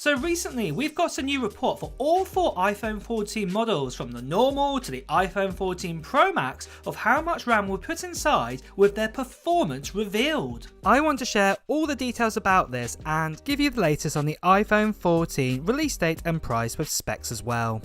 So recently we've got a new report for all 4 iPhone 14 models from the normal to the iPhone 14 Pro Max of how much RAM we put inside with their performance revealed. I want to share all the details about this and give you the latest on the iPhone 14 release date and price with specs as well.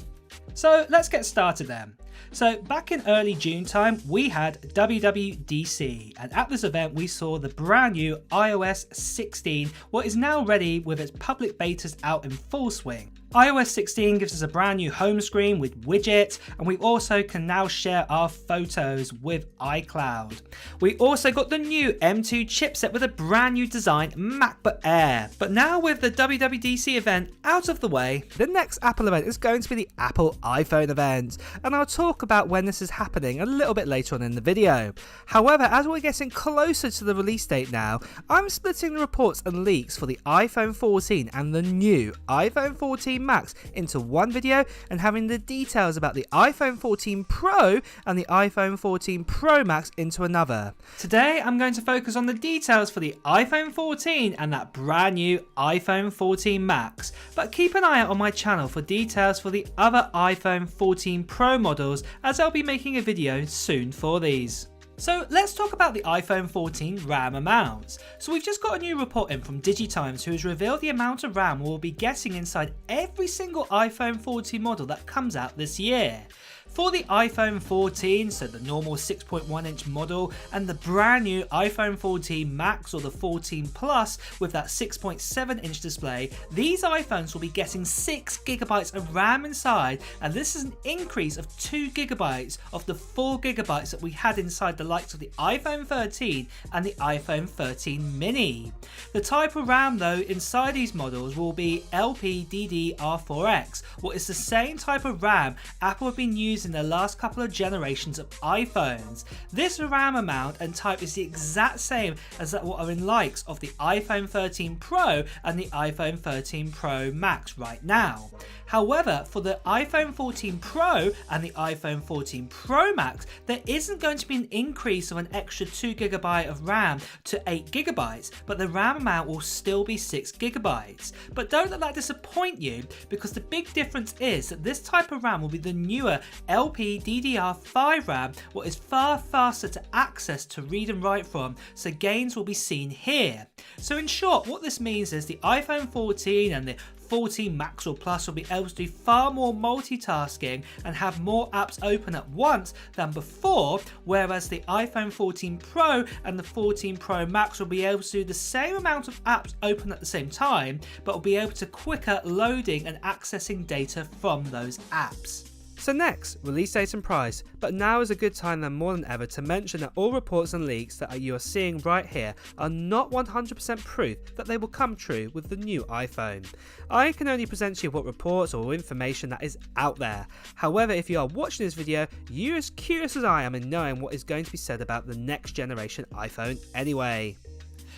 So let's get started then. So back in early June time, we had WWDC, and at this event we saw the brand new iOS 16, what is now ready with its public betas out in full swing. iOS 16 gives us a brand new home screen with widgets, and we also can now share our photos with iCloud. We also got the new M2 chipset with a brand new design MacBook Air. But now with the WWDC event out of the way, the next Apple event is going to be the Apple iPhone event, and I'll talk about when this is happening a little bit later on in the video. However, as we're getting closer to the release date now, I'm splitting the reports and leaks for the iPhone 14 and the new iPhone 14 Max into one video and having the details about the iPhone 14 Pro and the iPhone 14 Pro Max into another. Today I'm going to focus on the details for the iPhone 14 and that brand new iPhone 14 Max, but keep an eye out on my channel for details for the other iPhone 14 Pro models, as I'll be making a video soon for these. So let's talk about the iPhone 14 RAM amounts. So we've just got a new report in from DigiTimes, who has revealed the amount of RAM we'll be getting inside every single iPhone 14 model that comes out this year. For the iPhone 14, so the normal 6.1 inch model, and the brand new iPhone 14 Max or the 14 Plus with that 6.7 inch display, these iPhones will be getting 6 GB of RAM inside, and this is an increase of 2 GB of the 4 GB that we had inside the likes of the iPhone 13 and the iPhone 13 mini. The type of RAM though inside these models will be LPDDR4X, what is the same type of RAM Apple have been using in the last couple of generations of iPhones. This RAM amount and type is the exact same as what are in likes of the iPhone 13 Pro and the iPhone 13 Pro Max right now. However, for the iPhone 14 Pro and the iPhone 14 Pro Max, there isn't going to be an increase of an extra 2 GB of RAM to 8 GB, but the RAM amount will still be 6 GB. But don't let that disappoint you, because the big difference is that this type of RAM will be the newer LPDDR5 RAM, what is far faster to access to read and write from, so gains will be seen here. So in short, what this means is the iPhone 14 and the 14 Max or Plus will be able to do far more multitasking and have more apps open at once than before, whereas the iPhone 14 Pro and the 14 Pro Max will be able to do the same amount of apps open at the same time, but will be able to quicker loading and accessing data from those apps. So next, release date and price, but now is a good time than more than ever to mention that all reports and leaks that you are seeing right here are not 100% proof that they will come true with the new iPhone. I can only present to you what reports or information that is out there. However, if you are watching this video, you're as curious as I am in knowing what is going to be said about the next generation iPhone anyway.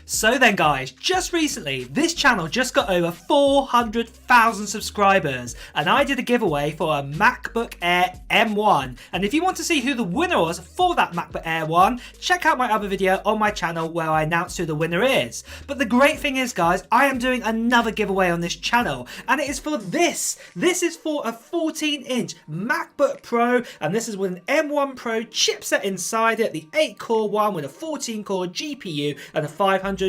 So then guys, just recently this channel just got over 400,000 subscribers, and I did a giveaway for a MacBook Air M1, and if you want to see who the winner was for that MacBook Air 1, check out my other video on my channel where I announce who the winner is. But the great thing is guys, I am doing another giveaway on this channel, and it is for this. This is for a 14-inch MacBook Pro, and this is with an M1 Pro chipset inside it, the 8-core one with a 14-core GPU and a 512GB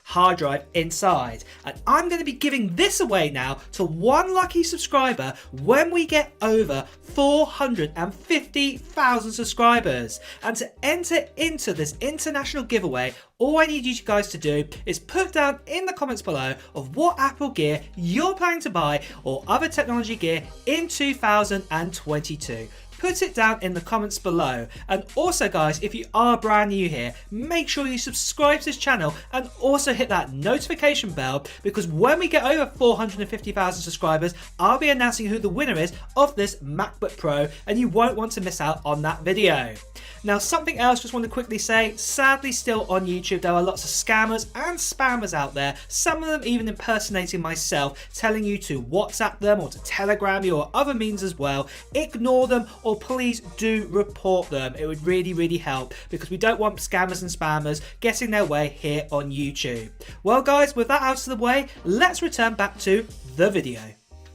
hard drive inside. And I'm going to be giving this away now to one lucky subscriber when we get over 450,000 subscribers. And to enter into this international giveaway, all I need you guys to do is put down in the comments below of what Apple gear you're planning to buy or other technology gear in 2022. Put it down in the comments below. And also guys, if you are brand new here, make sure you subscribe to this channel and also hit that notification bell, because when we get over 450,000 subscribers, I'll be announcing who the winner is of this MacBook Pro, and you won't want to miss out on that video. Now something else just want to quickly say, sadly still on YouTube there are lots of scammers and spammers out there, some of them even impersonating myself, telling you to WhatsApp them or to Telegram you or other means as well. Ignore them or or please do report them. It would really help, because we don't want scammers and spammers getting their way here on YouTube. Well guys, with that out of the way, let's return back to the video.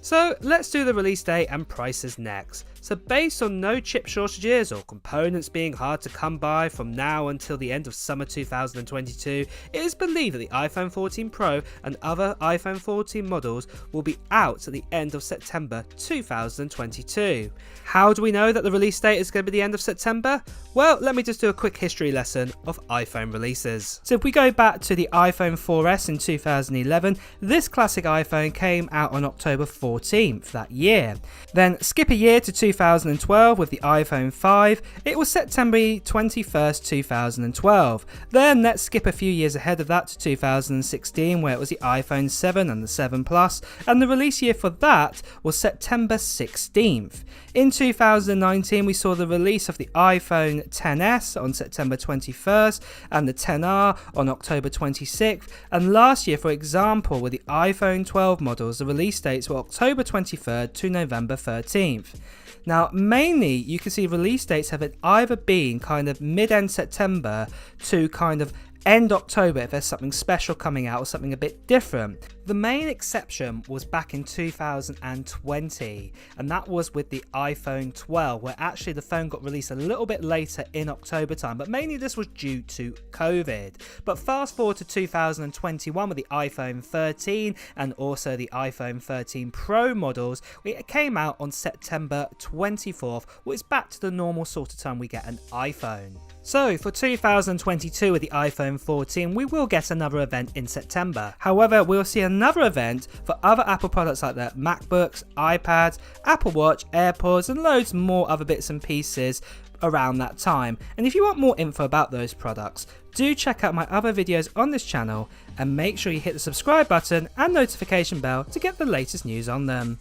So let's do the release date and prices next. So based on no chip shortages or components being hard to come by from now until the end of summer 2022, it is believed that the iPhone 14 Pro and other iPhone 14 models will be out at the end of September 2022. How do we know that the release date is going to be the end of September? Well, let me just do a quick history lesson of iPhone releases. So if we go back to the iPhone 4S in 2011, this classic iPhone came out on October 14th that year. Then skip a year to 2012 with the iPhone 5, it was September 21st, 2012. Then let's skip a few years ahead of that to 2016, where it was the iPhone 7 and the 7 Plus, and the release year for that was September 16th. In 2019 we saw the release of the iPhone XS on September 21st and the XR on October 26th, and last year, for example, with the iPhone 12 models, the release dates were October 23rd to November 13th. Now, mainly you can see release dates have either been kind of mid-end September to kind of end October if there's something special coming out or something a bit different. The main exception was back in 2020, and that was with the iPhone 12, where actually the phone got released a little bit later in October time, but mainly this was due to COVID. But fast forward to 2021 with the iPhone 13 and also the iPhone 13 Pro models, it came out on September 24th, which is back to the normal sort of time we get an iPhone. So for 2022 with the iPhone 14, we will get another event in September. However, we'll see another event for other Apple products like the MacBooks, iPads, Apple Watch, AirPods, and loads more other bits and pieces around that time. And if you want more info about those products, do check out my other videos on this channel, and make sure you hit the subscribe button and notification bell to get the latest news on them.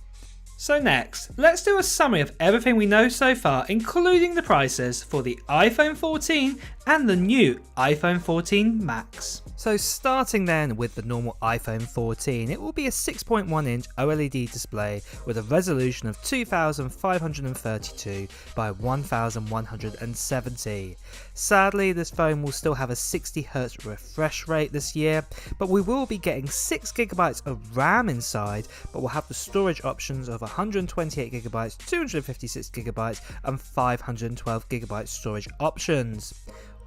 So next, let's do a summary of everything we know so far, including the prices for the iPhone 14 and the new iPhone 14 Max. So starting then with the normal iPhone 14, it will be a 6.1 inch OLED display with a resolution of 2532 by 1170. Sadly, this phone will still have a 60Hz refresh rate this year, but we will be getting 6GB of RAM inside, but we'll have the storage options of 128GB, 256GB and 512GB storage options.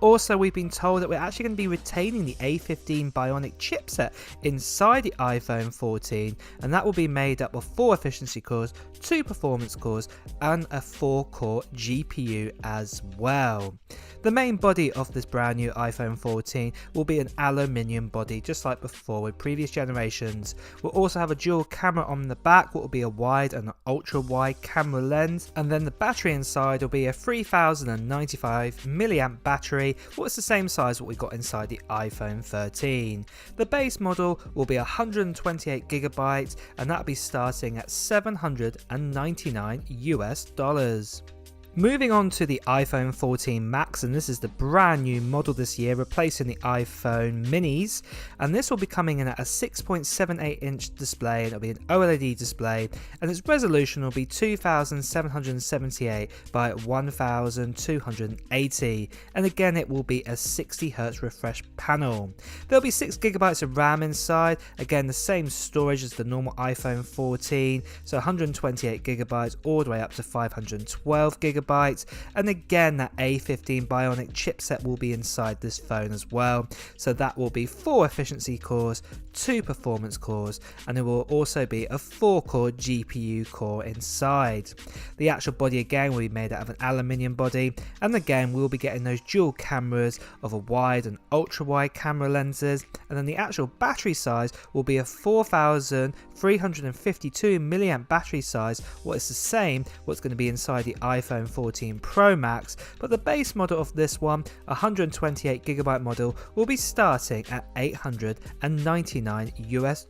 Also, we've been told that we're actually going to be retaining the A15 Bionic chipset inside the iPhone 14, and that will be made up of 4 efficiency cores, 2 performance cores, and a 4-core GPU as well. The main body of this brand new iPhone 14 will be an aluminium body, just like before with previous generations. We'll also have a dual camera on the back, what will be a wide and an ultra wide camera lens, and then the battery inside will be a 3095 mAh battery, what's the same size as what we got inside the iPhone 13. The base model will be 128GB, and that'll be starting at $799 US. Moving on to the iPhone 14 Max, and this is the brand new model this year, replacing the iPhone minis, and this will be coming in at a 6.78 inch display, and it'll be an OLED display, and its resolution will be 2778 by 1280, and again it will be a 60Hz refresh panel. There'll be 6GB of RAM inside, again the same storage as the normal iPhone 14, so 128GB all the way up to 512GB, and again that A15 Bionic chipset will be inside this phone as well, so that will be 4 efficiency cores, 2 performance cores, and there will also be a 4-core GPU core inside. The actual body again will be made out of an aluminium body, and again we'll be getting those dual cameras of a wide and ultra wide camera lenses, and then the actual battery size will be a 4352 mAh battery size, what is the same what's going to be inside the iPhone 14 Pro Max, but the base model of this one, 128GB model, will be starting at $899 US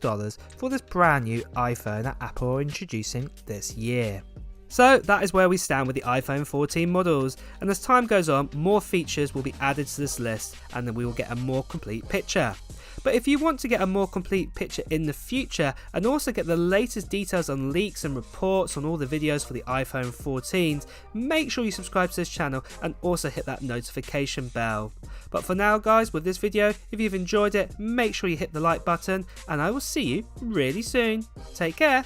for this brand new iPhone that Apple are introducing this year. So that is where we stand with the iPhone 14 models, and as time goes on, more features will be added to this list and then we will get a more complete picture. But if you want to get a more complete picture in the future and also get the latest details on leaks and reports on all the videos for the iPhone 14s, make sure you subscribe to this channel and also hit that notification bell. But for now guys, with this video, if you've enjoyed it, make sure you hit the like button and I will see you really soon. Take care.